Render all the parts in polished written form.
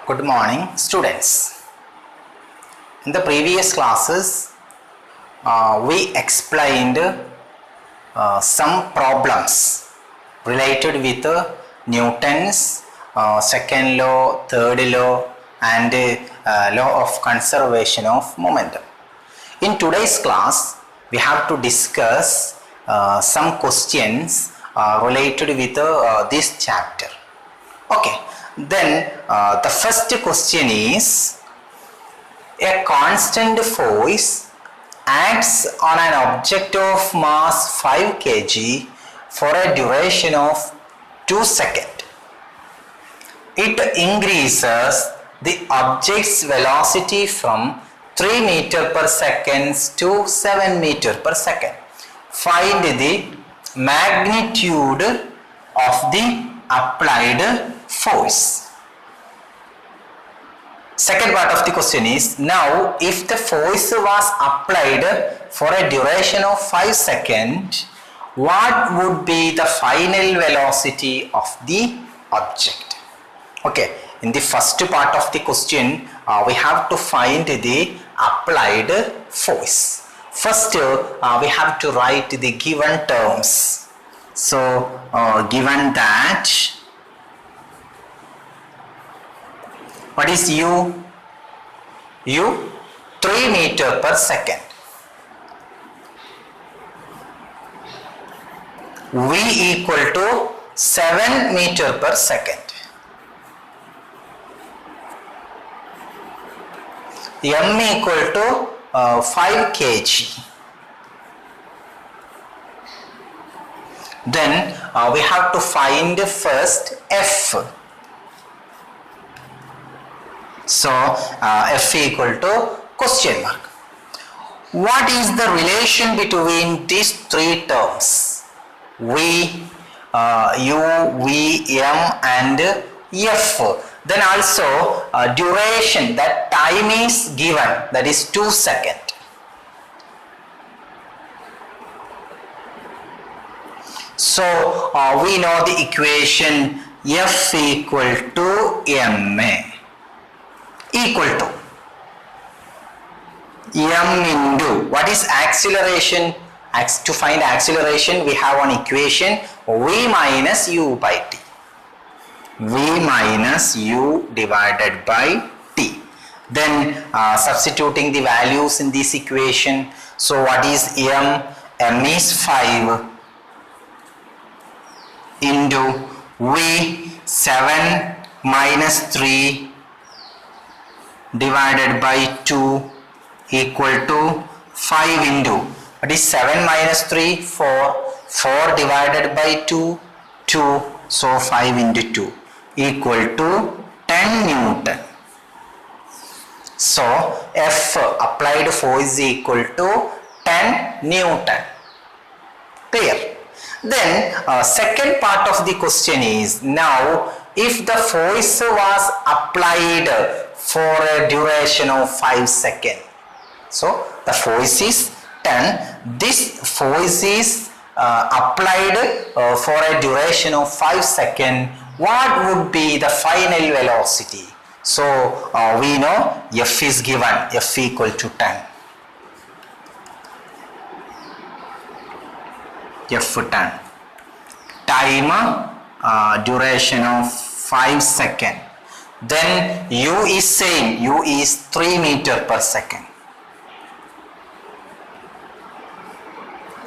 Good morning, students. In the previous classes, we explained some problems related with Newton's second law, third law, and law of conservation of momentum. In today's class, we have to discuss some questions related with this chapter. Okay, then the first question is, a constant force acts on an object of mass 5 kg for a duration of 2 seconds. It increases the object's velocity from 3 meter per second to 7 meter per second. Find the magnitude of the applied force. Second part of the question is, now if the force was applied for a duration of 5 seconds, what would be the final velocity of the object? Okay, in the first part of the question, we have to find the applied force. First, we have to write the given terms. So, given that, what is U? U 3 meter per second. V equal to 7 meter per second. M equal to 5 kg. Then we have to find first F. So F equal to question mark. What is the relation between these three terms? V, U, V, M and F. Then also duration, that time is given, that is 2 seconds. So we know the equation F equal to ma equal to m into, what is acceleration? To find acceleration, we have one equation, v minus u by t. V minus u divided by t. Then substituting the values in this equation. So what is m? M is 5 into v 7 minus 3 divided by 2 equal to 5 into, what is 7 minus 3? 4. 4 divided by 2, 2. So 5 into 2 equal to 10 Newton. So F applied force is equal to 10 Newton. Clear? Then second part of the question is, now if the force was applied for a duration of 5 seconds. So the force is 10. This force is applied for a duration of 5 seconds. What would be the final velocity? So we know F is given, F equal to 10. F10. Time, duration of 5 seconds. Then U is same, U is 3 meter per second.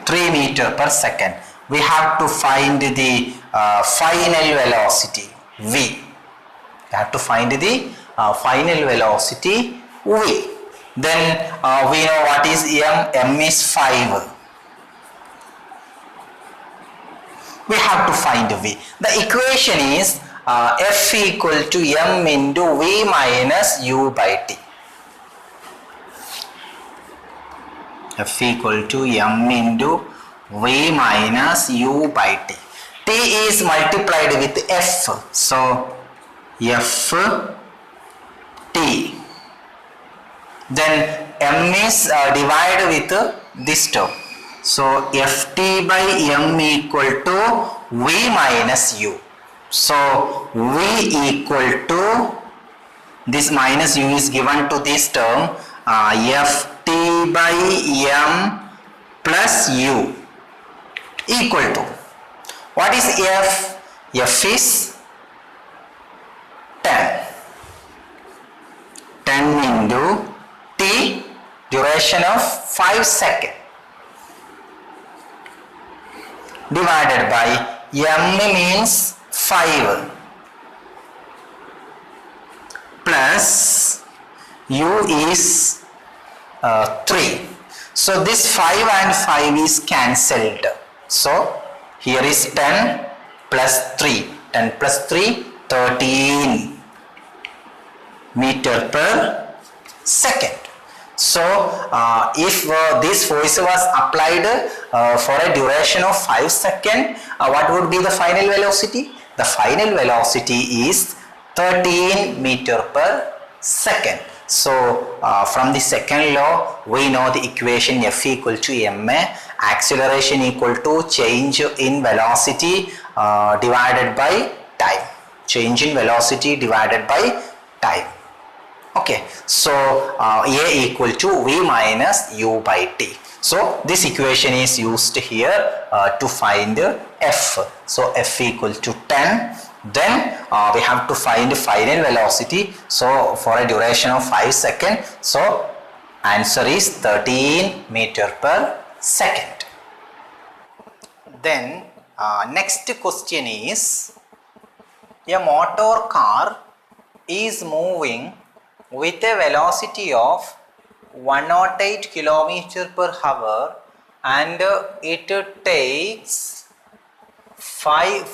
3 meter per second. We have to find the final velocity V. We have to find the final velocity V. Then we know what is M. M is 5. We have to find V. The equation is F equal to M into V minus U by T. F equal to M into V minus U by T. T is multiplied with F. So F T. Then M is divided with this term. So Ft by M equal to V minus U. So V equal to this minus u is given to this term ft by m plus u equal to, what is f? F is 10. 10 into t, duration of 5 seconds, divided by m means 5 plus u is 3. So this 5 and 5 is cancelled. So here is 10 plus 3. 10 plus 3, 13 meter per second. So if this force was applied for a duration of 5 seconds, what would be the final velocity? The final velocity is 13 meter per second. So from the second law we know the equation F equal to ma, acceleration equal to change in velocity divided by time. Change in velocity divided by time. Okay, so A equal to V minus U by T. So this equation is used here to find F. So F equal to 10. Then we have to find final velocity. So for a duration of 5 seconds. So answer is 13 meter per second. Then next question is, a motor car is moving with a velocity of 108 km per hour and it takes 4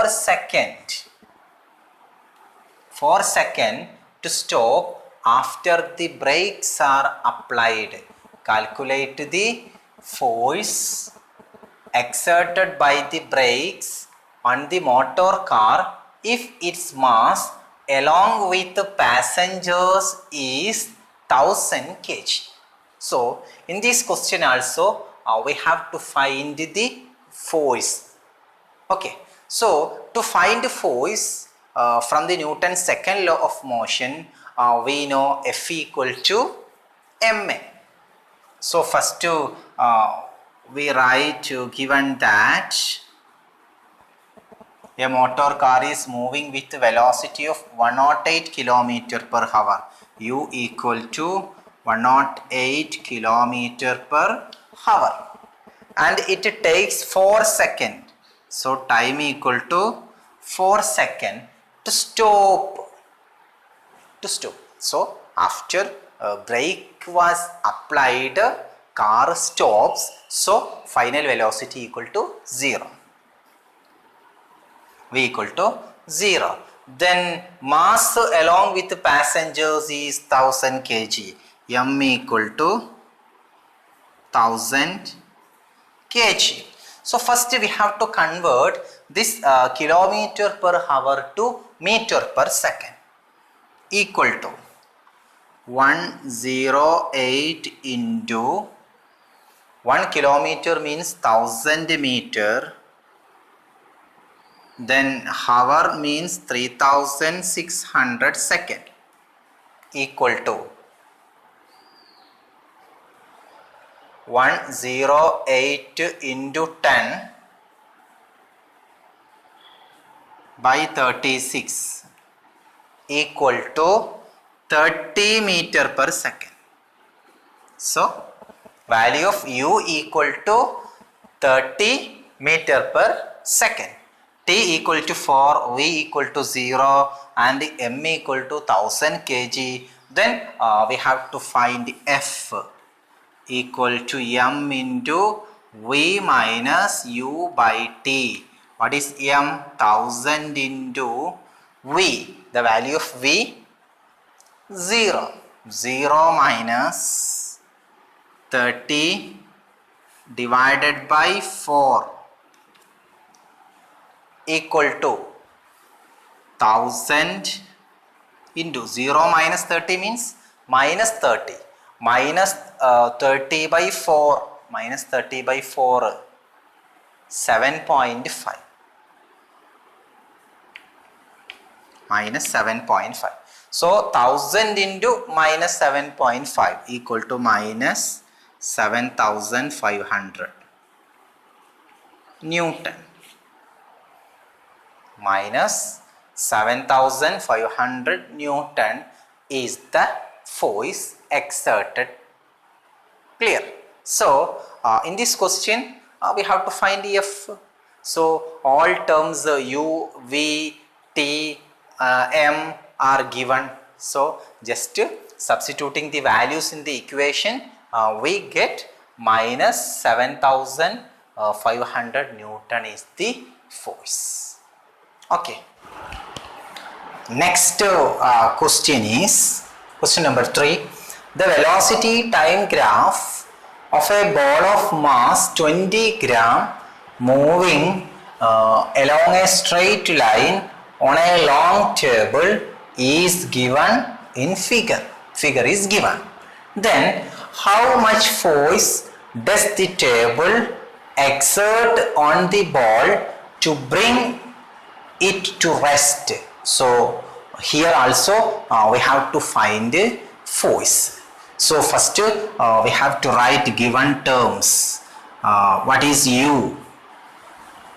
seconds to stop after the brakes are applied. Calculate the force exerted by the brakes on the motor car if its mass along with the passengers is 1000 kg. So in this question also we have to find the force. Okay, so to find force from the Newton's second law of motion, we know F equal to ma. So first we write given that a motor car is moving with velocity of 108 km per hour. U equal to 108 km per hour. And it takes 4 seconds. So time equal to 4 seconds to stop. So after brake was applied, car stops. So final velocity equal to 0. V equal to 0. Then mass along with passengers is 1000 kg. M equal to 1000 kg. So first we have to convert this kilometer per hour to meter per second. Equal to 108 into 1 kilometer means 1000 meter. Then hour means 3600 second, equal to 108 into 10 by 36 equal to 30 meter per second. So value of U equal to 30 meter per second. T equal to 4, V equal to 0 and M equal to 1000 kg. Then we have to find F equal to M into V minus U by T. What is M? 1000 into V. The value of V? 0. 0 minus 30 divided by 4 equal to 1000 into 0 minus 30 means minus 30. Minus 30 by 4. Minus 30 by 4. 7.5. Minus 7.5. So 1000 into minus 7.5 equal to minus 7500 Newton. Minus 7500 Newton is the force exerted. Clear? So in this question we have to find F. So all terms U, V, T, M are given. So just substituting the values in the equation we get minus 7500 Newton is the force. Okay. Next question is question number 3. The velocity time graph of a ball of mass 20 gram moving along a straight line on a long table is given in figure. Figure is given. Then how much force does the table exert on the ball to bring it to rest? So here also we have to find force. So first we have to write given terms. What is U?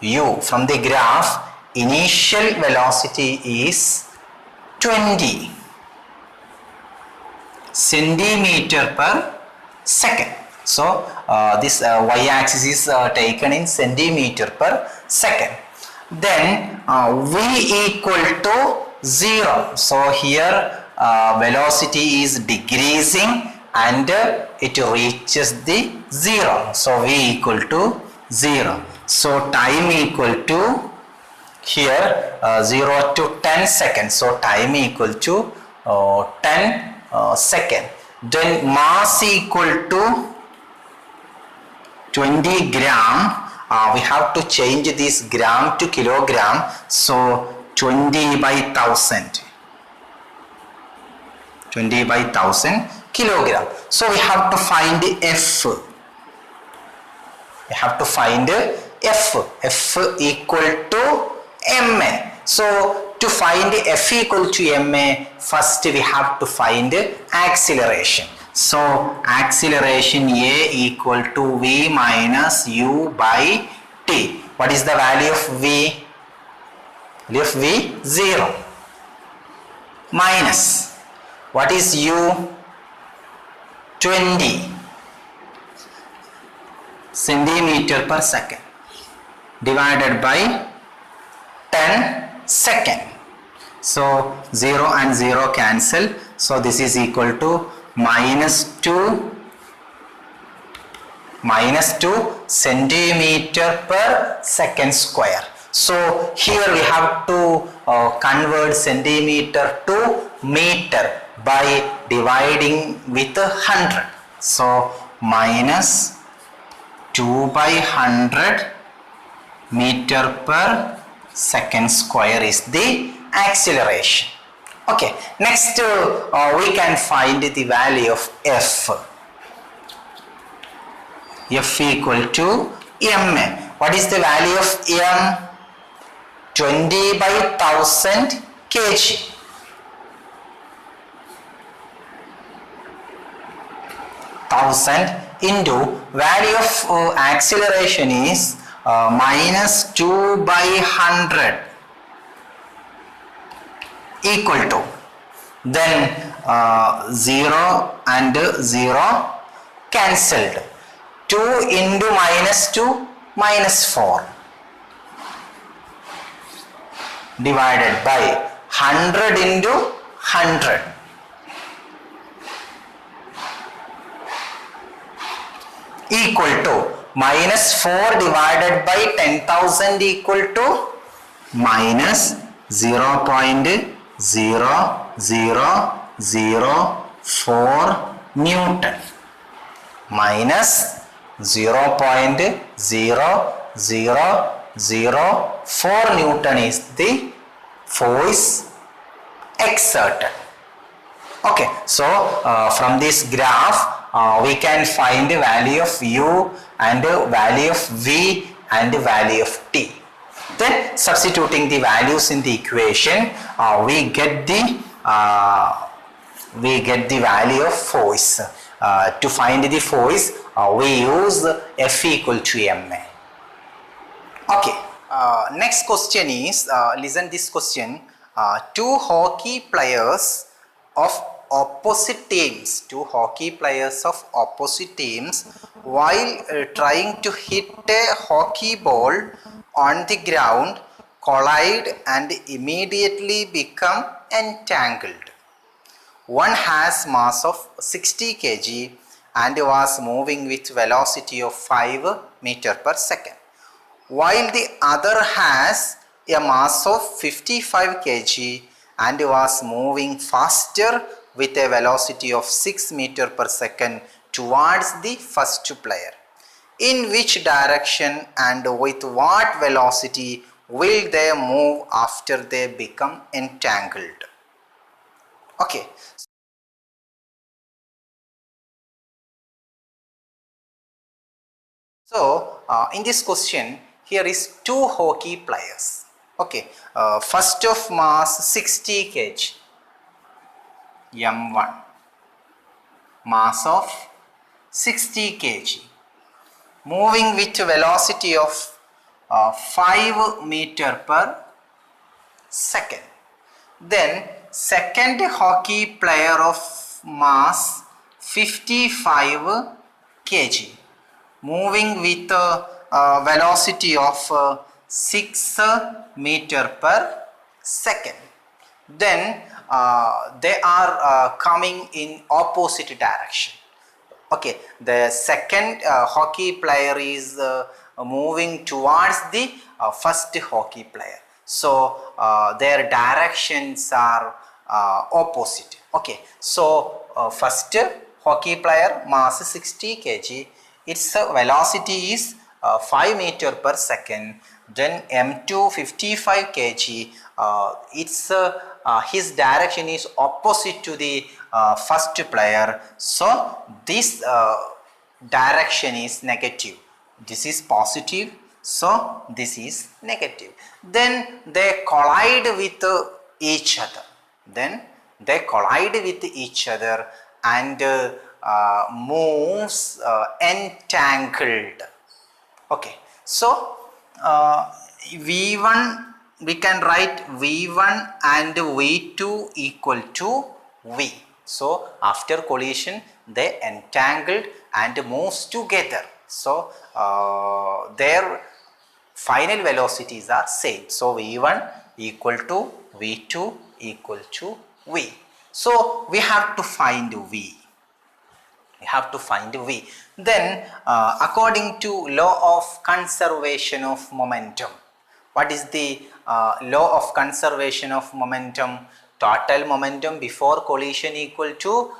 U from the graph, initial velocity is 20 centimeter per second. So this y-axis is taken in centimeter per second. Then v equal to 0. So here velocity is decreasing and it reaches the 0. So v equal to 0. So time equal to here 0 to 10 seconds. So time equal to 10 second. Then mass equal to 20 gram. We have to change this gram to kilogram. So 20 by 1000. 20 by 1000 kilogram. So we have to find F. We have to find F. F equal to ma. So to find F equal to ma, first we have to find acceleration. So acceleration A equal to V minus U by T. What is the value of V? Value of V? 0. Minus. What is U? 20 centimeter per second divided by 10 second. So 0 and 0 cancel. So this is equal to minus 2 centimeter per second square. So here we have to convert centimeter to meter by dividing with 100. So minus 2 by 100 meter per second square is the acceleration. Okay, next we can find the value of F. F equal to ma. What is the value of m? 20 by 1000 kg. 1000 into value of acceleration is minus 2 by 100 equal to, then 0 and 0 cancelled. 2 into minus 2 minus 4 divided by 100 into 100 equal to minus 4 divided by 10,000 equal to minus 0.0004 Newton. Minus 0.0004 Newton is the force exerted. Okay, so from this graph we can find the value of U and the value of V and the value of T. Then substituting the values in the equation we get the we get the value of force. To find the force, we use F equal to ma. Okay. Next question is, listen this question. Two hockey players of opposite teams, while trying to hit a hockey ball on the ground collide and immediately become entangled. One has mass of 60 kg and was moving with velocity of 5 meter per second, while the other has a mass of 55 kg and was moving faster with a velocity of 6 meter per second towards the first player. In which direction and with what velocity will they move after they become entangled? Okay. So, in this question, here is two hockey players. Okay, first of mass 60 kg, M1, mass of 60 kg, moving with velocity of 5 meter per second. Then second hockey player of mass 55 kg, moving with a velocity of 6 meter per second. Then they are coming in opposite direction. Okay, the second hockey player is moving towards the first hockey player. So their directions are opposite. Okay, so first hockey player mass 60 kg, its velocity is 5 meter per second. Then M2 55 kg, his direction is opposite to the first player. So this direction is negative. This is positive. So this is negative. Then they collide with each other. And moves entangled. Okay, so V1, we can write V1 and V2 equal to V. So after collision they entangled and moves together. So their final velocities are same. So V1 equal to V2 equal to V. So we have to find V. Then according to law of conservation of momentum, what is the law of conservation of momentum? Total momentum before collision equal to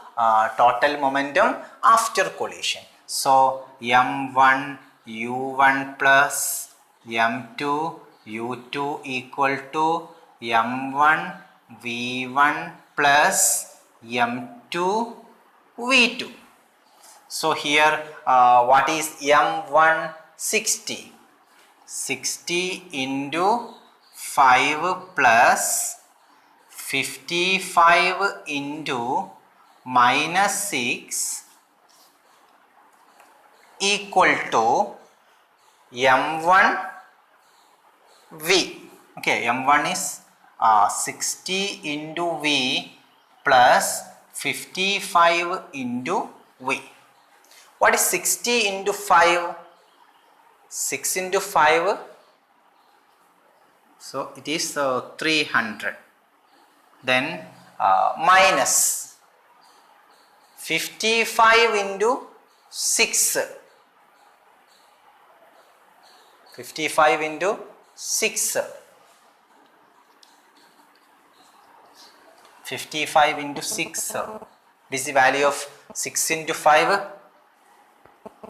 total momentum after collision. So M1 U1 plus M2 U2 equal to M1 V1 plus M2 V2. So here what is M1? 60. 60 into 5 plus 55 into minus 6 equal to M1 V. Okay, M1 is 60 into V plus 55 into V. What is 60 into 5? 6 into 5. So it is 300. Then minus 55 into 6. 55 into 6. 55 into 6. This is the value of 6 into 5.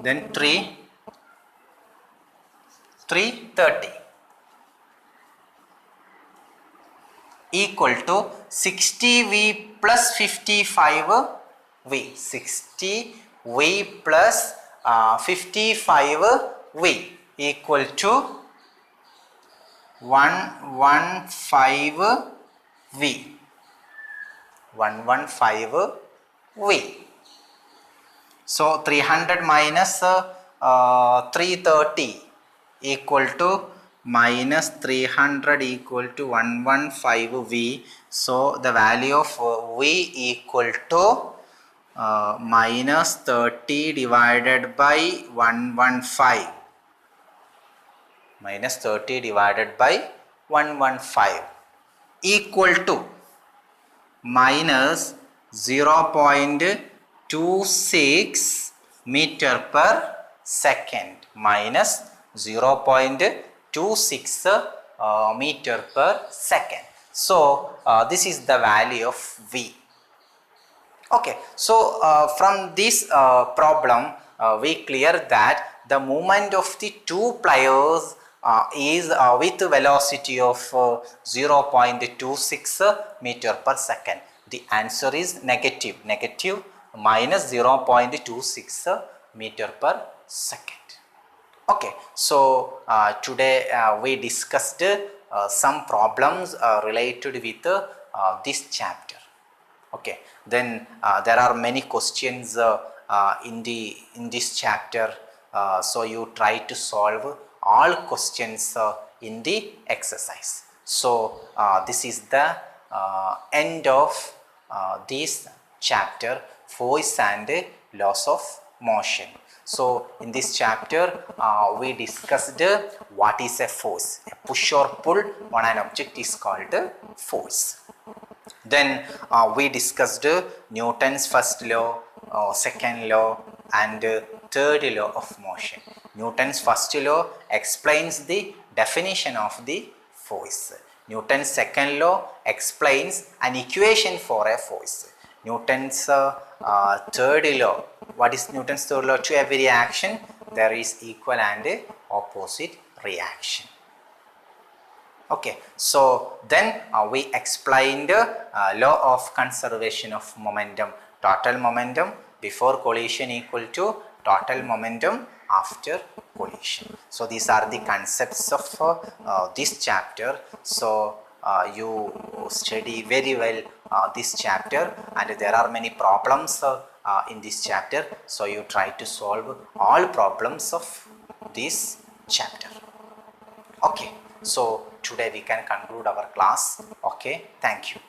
Then 330 equal to 60V plus 55V. 60V plus 55V equal to 115V. 115 V. So 300 minus 330 equal to minus 300 equal to 115 V. So the value of V equal to minus 30 divided by 115. Minus 30 divided by 115 equal to minus 0.26 meter per second, minus 0.26 meter per second. So this is the value of V. Okay, so from this problem we clear that the movement of the two players is with velocity of 0.26 meter per second. The answer is negative, minus 0.26 meter per second. Okay, so today we discussed some problems related with this chapter. Okay, then there are many questions in this chapter, so you try to solve all questions in the exercise. So this is the end of this chapter, force and laws of motion. So in this chapter we discussed what is a force. A push or pull on an object is called force. Then we discussed Newton's first law, second law and third law of motion. Newton's first law explains the definition of the force. Newton's second law explains an equation for a force. Newton's third law, what is Newton's third law? To every reaction there is equal and opposite reaction. Okay, so then we explained law of conservation of momentum. Total momentum before collision equal to total momentum after collision. So these are the concepts of this chapter. So you study very well this chapter, and there are many problems in this chapter. So you try to solve all problems of this chapter. Okay, so today we can conclude our class. Okay, thank you.